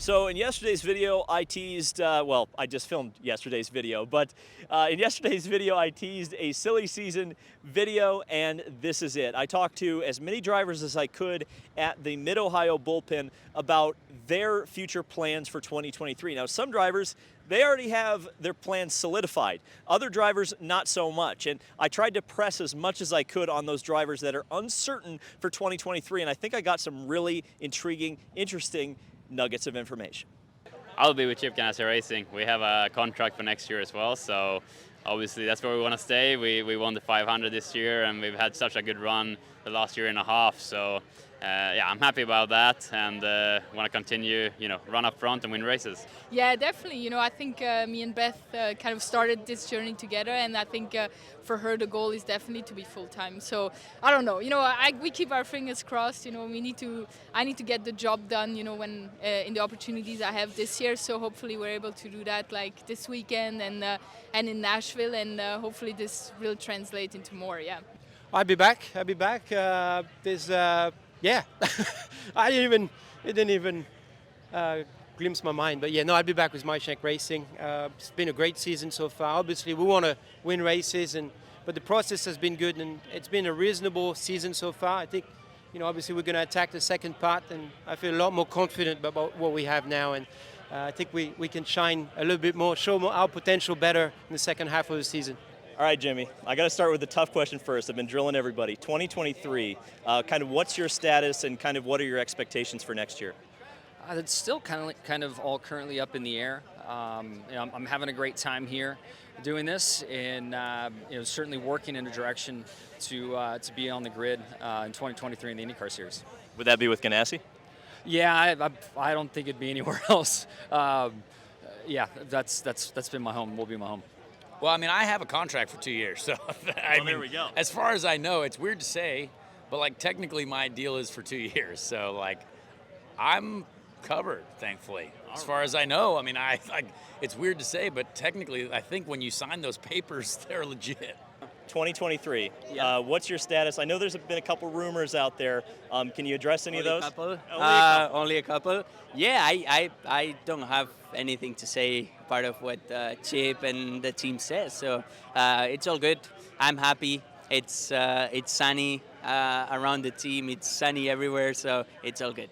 So in yesterday's video, I teased, well, I just filmed yesterday's video, but in yesterday's video, I teased a silly season video, and this is it. I talked to as many drivers as I could at the Mid-Ohio bullpen about their future plans for 2023. Now, some drivers, they already have their plans solidified. Other drivers, not so much. And I tried to press as much as I could on those drivers that are uncertain for 2023, and I think I got some really intriguing, interesting nuggets of information. I'll be with Chip Ganassi Racing. We have a contract for next year as well, so obviously that's where we want to stay. We won the 500 this year, and we've had such a good run the last year and a half. So yeah, I'm happy about that, and want to continue, run up front and win races. Yeah, definitely. I think me and Beth kind of started this journey together, and I think for her the goal is definitely to be full time. So I don't know. We keep our fingers crossed. I need to get the job done. When in the opportunities I have this year. So hopefully we're able to do that like this weekend and in Nashville, and hopefully this will translate into more. Yeah. I'll be back. Yeah, it didn't even glimpse my mind. But yeah, no, I'll be back with MyShank Racing. It's been a great season so far. Obviously, we want to win races, but the process has been good, and it's been a reasonable season so far. I think, obviously we're going to attack the second part, and I feel a lot more confident about what we have now, and I think we can shine a little bit more, show our potential better in the second half of the season. All right, Jimmy, I got to start with the tough question first. I've been drilling everybody. 2023, kind of what's your status and kind of what are your expectations for next year? It's still kind of all currently up in the air. I'm having a great time here doing this, and certainly working in a direction to be on the grid in 2023 in the IndyCar series. Would that be with Ganassi? Yeah, I don't think it'd be anywhere else. Yeah, that's been my home. Will be my home. Well, I have a contract for 2 years, so there we go. As far as I know, it's weird to say, but technically my deal is for 2 years, so I'm covered, thankfully. As far as I know, it's weird to say, but technically I think when you sign those papers, they're legit. 2023. Yeah. What's your status? I know there's been a couple rumors out there. Can you address any of those? Only a couple. Yeah, I don't have anything to say part of what Chip and the team says. So it's all good. I'm happy. It's sunny around the team. It's sunny everywhere, so it's all good.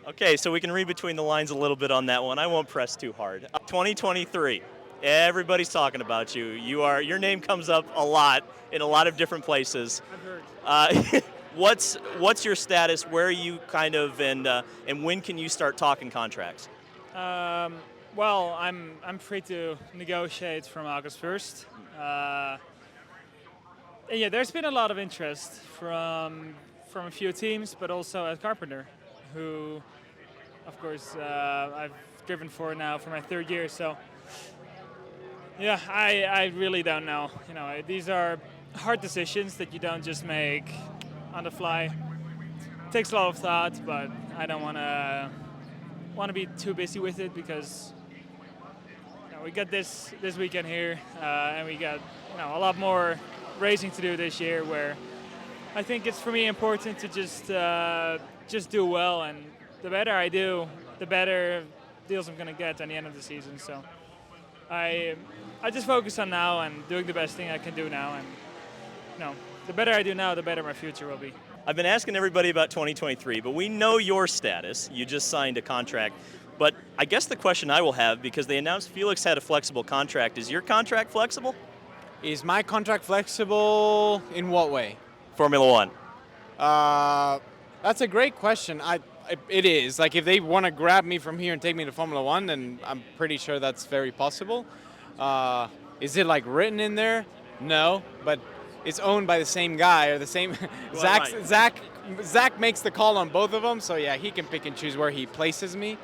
Okay, so we can read between the lines a little bit on that one. I won't press too hard. 2023. Everybody's talking about you. Your name comes up a lot in a lot of different places. I've heard. What's your status? Where are you kind of, and when can you start talking contracts? Well, I'm free to negotiate from August 1st. Yeah, there's been a lot of interest from a few teams, but also at Carpenter, who, of course, I've driven for now for my third year. So. Yeah, I really don't know. These are hard decisions that you don't just make on the fly. It takes a lot of thought, but I don't want to be too busy with it because we got this weekend here, and we got a lot more racing to do this year. Where I think it's for me important to just do well, and the better I do, the better deals I'm gonna get at the end of the season. So. I just focus on now and doing the best thing I can do now, and the better I do now, the better my future will be. I've been asking everybody about 2023, but we know your status. You just signed a contract. But I guess the question I will have, because they announced Felix had a flexible contract, is your contract flexible? Is my contract flexible in what way? Formula One. That's a great question. It is. If they want to grab me from here and take me to Formula One, then I'm pretty sure that's very possible. Is it written in there? No, but it's owned by the same guy or the same. Well, Zach makes the call on both of them, so yeah, he can pick and choose where he places me.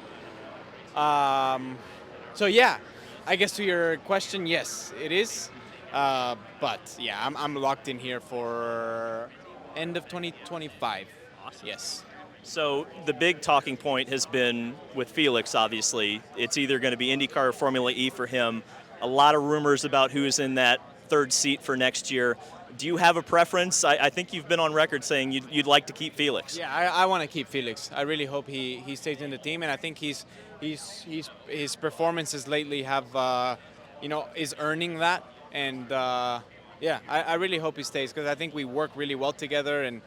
So yeah, I guess to your question, yes, it is. But yeah, I'm locked in here for end of 2025. Awesome. Yes. So the big talking point has been with Felix, obviously. It's either going to be IndyCar or Formula E for him. A lot of rumors about who's in that third seat for next year. Do you have a preference? I think you've been on record saying you'd like to keep Felix. Yeah, I want to keep Felix. I really hope he stays in the team, and I think his performances lately have is earning that. And yeah, I really hope he stays because I think we work really well together, and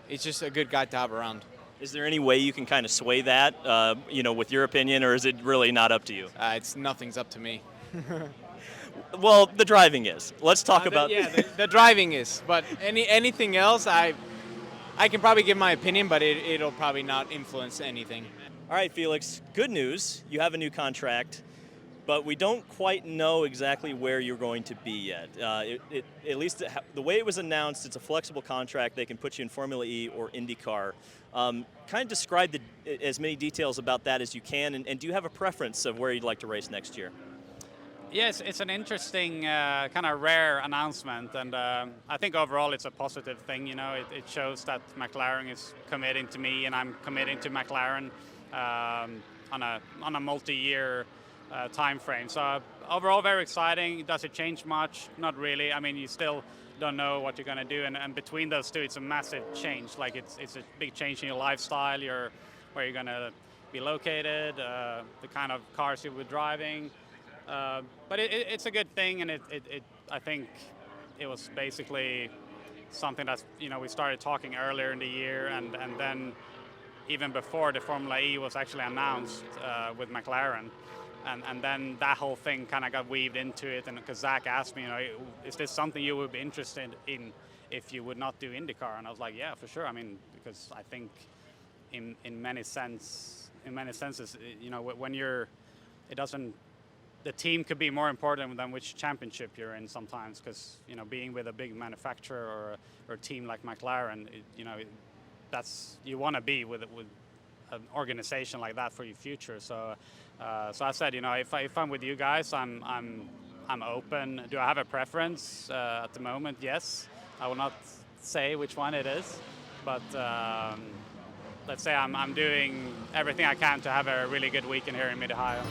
it's just a good guy to have around. Is there any way you can kind of sway that, with your opinion, or is it really not up to you? Nothing's up to me. Well, the driving is. Let's talk about. The driving is. But anything else, I can probably give my opinion, but it'll probably not influence anything. All right, Felix. Good news. You have a new contract, but we don't quite know exactly where you're going to be yet. At least the way it was announced, it's a flexible contract. They can put you in Formula E or IndyCar. Kind of describe as many details about that as you can, and do you have a preference of where you'd like to race next year? Yes, it's an interesting, kind of rare announcement, and I think overall it's a positive thing. It shows that McLaren is committing to me, and I'm committing to McLaren on a multi-year time frame. So overall, very exciting. Does it change much? Not really. I mean, you still don't know what you're going to do, and between those two, it's a massive change. Like it's a big change in your lifestyle, where you're going to be located, the kind of cars you'll be driving. But it's a good thing, and I think it was basically something that we started talking earlier in the year, and then even before the Formula E was actually announced with McLaren, and then that whole thing kind of got weaved into it. And because Zach asked me, is this something you would be interested in if you would not do IndyCar? And I was like, yeah, for sure. I mean, because I think in many senses, when the team could be more important than which championship you're in sometimes, because being with a big manufacturer or a team like McLaren, you want to be with an organization like that for your future. So I said, if I'm with you guys, I'm open. Do I have a preference at the moment? Yes. I will not say which one it is, but let's say I'm doing everything I can to have a really good weekend here in Mid-Ohio.